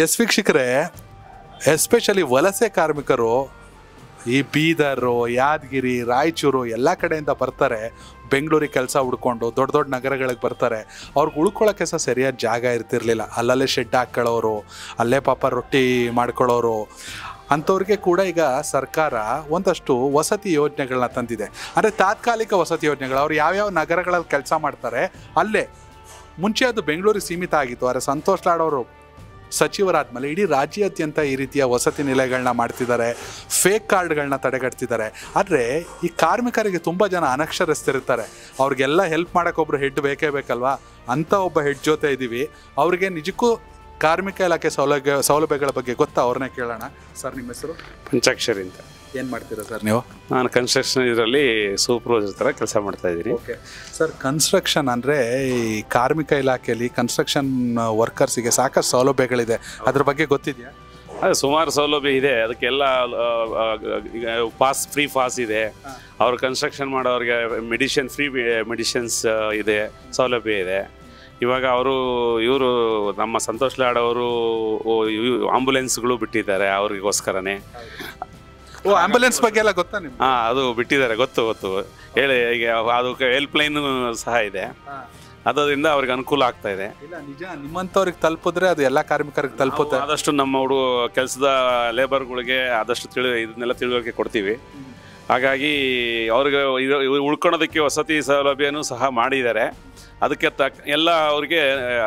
S ವೀಕ್ಷಕರೇ, especially ವಲಸೆ ಕಾರ್ಮಿಕರು ಈ ಬೀದರು, ಯಾದಗಿರಿ, ರಾಯಚೂರು ಎಲ್ಲ ಕಡೆಯಿಂದ ಬರ್ತಾರೆ. ಬೆಂಗಳೂರಿಗೆ ಕೆಲಸ ಹುಡ್ಕೊಂಡು ದೊಡ್ಡ ದೊಡ್ಡ ನಗರಗಳಿಗೆ ಬರ್ತಾರೆ. ಅವ್ರಿಗೆ ಉಳ್ಕೊಳ್ಳೋಕ್ಕೆ ಸಹ ಸರಿಯಾದ ಜಾಗ ಇರ್ತಿರ್ಲಿಲ್ಲ. ಅಲ್ಲಲ್ಲೇ ಶೆಡ್ ಹಾಕ್ಕೊಳ್ಳೋರು, ಅಲ್ಲೇ ಪಾಪ ರೊಟ್ಟಿ ಮಾಡ್ಕೊಳ್ಳೋರು ಅಂಥವ್ರಿಗೆ ಕೂಡ ಈಗ ಸರ್ಕಾರ ಒಂದಷ್ಟು ವಸತಿ ಯೋಜನೆಗಳನ್ನ ತಂದಿದೆ. ಅಂದರೆ ತಾತ್ಕಾಲಿಕ ವಸತಿ ಯೋಜನೆಗಳು. ಅವ್ರು ಯಾವ್ಯಾವ ನಗರಗಳಲ್ಲಿ ಕೆಲಸ ಮಾಡ್ತಾರೆ ಅಲ್ಲೇ. ಮುಂಚೆ ಅದು ಬೆಂಗಳೂರಿಗೆ ಸೀಮಿತ ಆಗಿತ್ತು. ಆದರೆ ಸಂತೋಷ್ ಲಾಡ್ ಅವರು ಸಚಿವರಾದ್ಮೇಲೆ ಇಡೀ ರಾಜ್ಯಾದ್ಯಂತ ಈ ರೀತಿಯ ವಸತಿ ನಿಲಯಗಳನ್ನ ಮಾಡ್ತಿದ್ದಾರೆ. ಫೇಕ್ ಕಾರ್ಡ್ಗಳನ್ನ ತಡೆಗಟ್ತಿದ್ದಾರೆ. ಆದರೆ ಈ ಕಾರ್ಮಿಕರಿಗೆ ತುಂಬ ಜನ ಅನಕ್ಷರಸ್ಥರಿರ್ತಾರೆ. ಅವ್ರಿಗೆಲ್ಲ ಹೆಲ್ಪ್ ಮಾಡೋಕ್ಕೊಬ್ರು ಹೆಡ್ ಬೇಕೇ ಬೇಕಲ್ವಾ? ಅಂಥ ಒಬ್ಬ ಹೆಡ್ ಜೊತೆ ಇದ್ದೀವಿ. ಅವ್ರಿಗೆ ನಿಜಕ್ಕೂ ಕಾರ್ಮಿಕ ಇಲಾಖೆ ಸೌಲಭ್ಯಗಳ ಬಗ್ಗೆ ಗೊತ್ತಾ? ಅವ್ರನ್ನೇ ಕೇಳೋಣ. ಸರ್, ನಿಮ್ಮ ಹೆಸರು? ಪಂಚಾಕ್ಷರಿ ಅಂತ. ಏನು ಮಾಡ್ತೀರಾ ಸರ್ ನೀವು? ನಾನು ಕನ್ಸ್ಟ್ರಕ್ಷನ್ ಇದರಲ್ಲಿ ಸೂಪರ್ವೈಸರ್ ಥರ ಕೆಲಸ ಮಾಡ್ತಾ ಇದ್ದೀನಿ. ಓಕೆ ಸರ್, ಕನ್ಸ್ಟ್ರಕ್ಷನ್ ಅಂದರೆ ಈ ಕಾರ್ಮಿಕ ಇಲಾಖೆಯಲ್ಲಿ ಕನ್ಸ್ಟ್ರಕ್ಷನ್ ವರ್ಕರ್ಸಿಗೆ ಸಾಕಷ್ಟು ಸೌಲಭ್ಯಗಳಿದೆ. ಅದ್ರ ಬಗ್ಗೆ ಗೊತ್ತಿದೆಯಾ? ಅದೇ ಸುಮಾರು ಸೌಲಭ್ಯ ಇದೆ. ಅದಕ್ಕೆಲ್ಲ ಈಗ ಫ್ರೀ ಪಾಸ್ ಇದೆ. ಅವ್ರು ಕನ್ಸ್ಟ್ರಕ್ಷನ್ ಮಾಡೋರಿಗೆ ಫ್ರೀ ಮೆಡಿಷನ್ಸ್ ಇದೆ, ಸೌಲಭ್ಯ ಇದೆ. ಇವಾಗ ಇವರು ನಮ್ಮ ಸಂತೋಷ್ ಲಾಡ್ ಅವರು ಆಂಬುಲೆನ್ಸ್ಗಳು ಬಿಟ್ಟಿದ್ದಾರೆ ಅವ್ರಿಗೋಸ್ಕರನೇ. ಆಂಬುಲೆನ್ಸ್ ಬಗ್ಗೆ ಎಲ್ಲ ಗೊತ್ತಾ ನಿಮ್ಗೆ? ಅದು ಬಿಟ್ಟಿದ್ದಾರೆ, ಗೊತ್ತು ಹೇಳಿ. ಈಗ ಅದಕ್ಕೆ ಹೆಲ್ಪ್ಲೈನ್ ಸಹ ಇದೆ. ಅದರಿಂದ ಅವ್ರಿಗೆ ಅನುಕೂಲ ಆಗ್ತಾ ಇದೆ. ಇಲ್ಲ, ನಿಜ. ನಿಮ್ಮಂಥವ್ರಿಗೆ ತಲುಪಿದ್ರೆ ಅದು ಎಲ್ಲ ಕಾರ್ಮಿಕರಿಗೆ ತಲುಪುತ್ತೆ. ಆದಷ್ಟು ನಮ್ಮ ಕೆಲಸದ ಲೇಬರ್ಗಳಿಗೆ ಆದಷ್ಟು ಇದನ್ನೆಲ್ಲ ತಿಳುವಳಿಕೆ ಕೊಡ್ತೀವಿ. ಹಾಗಾಗಿ ಅವ್ರಿಗೆ ಉಳ್ಕೊಳೋದಕ್ಕೆ ವಸತಿ ಸೌಲಭ್ಯನೂ ಸಹ ಮಾಡಿದ್ದಾರೆ. ಅದಕ್ಕೆ ಎಲ್ಲ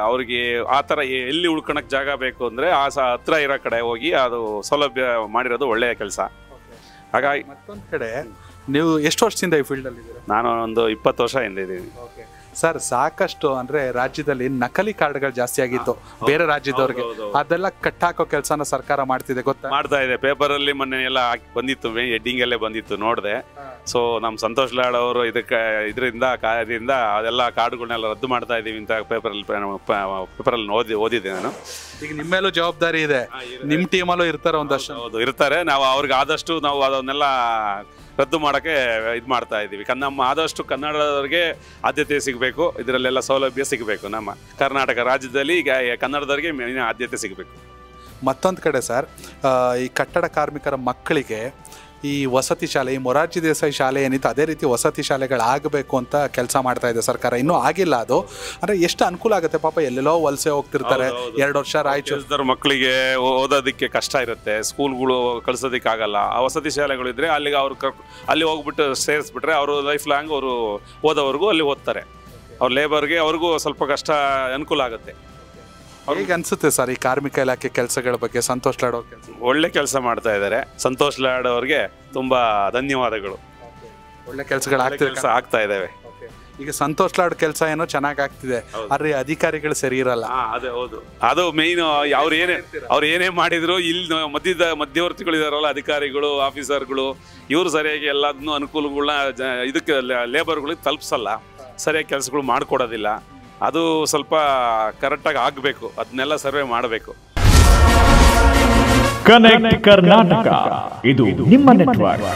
ಅವ್ರಿಗೆ ಆ ಥರ ಎಲ್ಲಿ ಉಳ್ಕೊಳಕ್ಕೆ ಜಾಗ ಬೇಕು ಅಂದರೆ ಹತ್ರ ಇರೋ ಕಡೆ ಹೋಗಿ ಅದು ಸೌಲಭ್ಯ ಮಾಡಿರೋದು ಒಳ್ಳೆಯ ಕೆಲಸ. ಹಾಗಾಗಿ ಮತ್ತೊಂದು ಕಡೆ ನೀವು ಎಷ್ಟು ವರ್ಷದಿಂದ ಈ ಫೀಲ್ಡಲ್ಲಿ ಇದ್ದೀರಾ? ನಾನು ಒಂದು 20 ವರ್ಷ ಹಿಂದೆ ಇದ್ದೀನಿ. ಸರ್, ಸಾಕಷ್ಟು ಅಂದರೆ ರಾಜ್ಯದಲ್ಲಿ ನಕಲಿ ಕಾರ್ಡ್ಗಳು ಜಾಸ್ತಿ ಆಗಿತ್ತು ಬೇರೆ ರಾಜ್ಯದವ್ರಿಗೆ. ಅದೆಲ್ಲ ಕಟ್ಟಾಕೋ ಕೆಲಸನ ಸರ್ಕಾರ ಮಾಡ್ತಿದೆ, ಗೊತ್ತಾ? ಮಾಡ್ತಾ ಇದೆ. ಪೇಪರಲ್ಲಿ ಮೊನ್ನೆ ಎಲ್ಲ ಬಂದಿತ್ತು, ಹೆಡ್ಡಿಂಗ್ ಅಲ್ಲೇ ಬಂದಿತ್ತು, ನೋಡಿದೆ. ಸೊ ನಮ್ಮ ಸಂತೋಷ್ ಲಾಡ್ ಅವರು ಇದರಿಂದ ಅದೆಲ್ಲ ಕಾರ್ಡ್ಗಳನ್ನೆಲ್ಲ ರದ್ದು ಮಾಡ್ತಾ ಇದ್ದೀವಿ ಅಂತ ಪೇಪರಲ್ಲಿ ಓದಿದ್ದೆ ನಾನು. ಈಗ ನಿಮ್ಮ ಮೇಲೂ ಜವಾಬ್ದಾರಿ ಇದೆ, ನಿಮ್ಮ ಟೀಮಲ್ಲೂ ಇರ್ತಾರೆ ಒಂದಷ್ಟು. ಹೌದು, ಇರ್ತಾರೆ. ನಾವು ಅವ್ರಿಗೆ ಆದಷ್ಟು ನಾವು ಅದನ್ನೆಲ್ಲ ರದ್ದು ಮಾಡೋಕ್ಕೆ ಇದು ಮಾಡ್ತಾ ಇದ್ದೀವಿ. ನಮ್ಮ ಆದಷ್ಟು ಕನ್ನಡದವ್ರಿಗೆ ಆದ್ಯತೆ ಸಿಗಬೇಕು, ಇದರಲ್ಲೆಲ್ಲ ಸೌಲಭ್ಯ ಸಿಗಬೇಕು. ನಮ್ಮ ಕರ್ನಾಟಕ ರಾಜ್ಯದಲ್ಲಿ ಈಗ ಕನ್ನಡದವ್ರಿಗೆ ಆದ್ಯತೆ ಸಿಗಬೇಕು. ಮತ್ತೊಂದು ಕಡೆ ಸರ್, ಈ ಕಟ್ಟಡ ಕಾರ್ಮಿಕರ ಮಕ್ಕಳಿಗೆ ಈ ವಸತಿ ಶಾಲೆ, ಈ ಮೊರಾರ್ಜಿ ದೇಸಾಯಿ ಶಾಲೆ ಏನಿತ್ತು ಅದೇ ರೀತಿ ವಸತಿ ಶಾಲೆಗಳಾಗಬೇಕು ಅಂತ ಕೆಲಸ ಮಾಡ್ತಾ ಇದೆ ಸರ್ಕಾರ. ಇನ್ನೂ ಆಗಿಲ್ಲ ಅದು. ಅಂದರೆ ಎಷ್ಟು ಅನುಕೂಲ ಆಗುತ್ತೆ ಪಾಪ. ಎಲ್ಲೆಲ್ಲೋ ವಲಸೆ ಹೋಗ್ತಿರ್ತಾರೆ. 2 ವರ್ಷ ರಾಯಚೂರು ಮಕ್ಕಳಿಗೆ ಓದೋದಕ್ಕೆ ಕಷ್ಟ ಇರುತ್ತೆ, ಸ್ಕೂಲ್ಗಳು ಕಳ್ಸೋದಕ್ಕೆ ಆಗಲ್ಲ. ಆ ವಸತಿ ಶಾಲೆಗಳು ಇದ್ರೆ ಅಲ್ಲಿಗೆ ಅಲ್ಲಿ ಹೋಗ್ಬಿಟ್ಟು ಸೇರಿಸ್ಬಿಟ್ರೆ ಅವರು ಲೈಫ್ ಲಾಂಗ್ ಅವರು ಓದೋವರೆಗೂ ಅಲ್ಲಿ ಓದ್ತಾರೆ. ಅವ್ರ ಲೇಬರ್ಗೆ ಅವ್ರಿಗೂ ಸ್ವಲ್ಪ ಕಷ್ಟ ಅನುಕೂಲ ಆಗುತ್ತೆ. ಹೇಗೆ ಅನ್ಸುತ್ತೆ ಸರ್ ಈ ಕಾರ್ಮಿಕ ಇಲಾಖೆ ಕೆಲಸಗಳ ಬಗ್ಗೆ? ಸಂತೋಷ್ ಲಾಡ್ ಅವ್ರ ಕೆಲಸ ಒಳ್ಳೆ ಕೆಲಸ ಮಾಡ್ತಾ ಇದ್ದಾರೆ. ಸಂತೋಷ್ ಲಾಡ್ ಅವ್ರಿಗೆ ತುಂಬಾ ಧನ್ಯವಾದಗಳು. ಒಳ್ಳೆ ಕೆಲಸಗಳು ಆಗ್ತಾ ಇದ್ದಾವೆ. ಈಗ ಸಂತೋಷ್ ಲಾಡ್ ಕೆಲಸ ಏನೋ ಚೆನ್ನಾಗಿ ಆಗ್ತಿದೆ, ಆದ್ರೆ ಅಧಿಕಾರಿಗಳು ಸರಿ ಇರಲ್ಲ. ಅದೇ ಹೌದು, ಅದು ಮೇನ್. ಅವ್ರು ಏನೇ ಮಾಡಿದ್ರು ಇಲ್ಲಿ ಮಧ್ಯವರ್ತಿಗಳು ಇದಾರಲ್ಲ, ಅಧಿಕಾರಿಗಳು, ಆಫೀಸರ್ಗಳು, ಇವರು ಸರಿಯಾಗಿ ಎಲ್ಲದನ್ನು ಅನುಕೂಲಗಳನ್ನ ಇದಕ್ಕೆ ಲೇಬರ್ಗಳಿಗೆ ತಲುಪಿಸಲ್ಲ, ಸರಿಯಾಗಿ ಕೆಲಸಗಳು ಮಾಡಿಕೊಡೋದಿಲ್ಲ. ಅದು ಸ್ವಲ್ಪ ಕರೆಕ್ಟಾಗಿ ಆಗಬೇಕು. ಅದನ್ನೆಲ್ಲ ಸರ್ವೆ ಮಾಡಬೇಕು. ಕನೆಕ್ಟ್ ಕರ್ನಾಟಕ, ಇದು ನಿಮ್ಮ ನೆಟ್ವರ್ಕ್.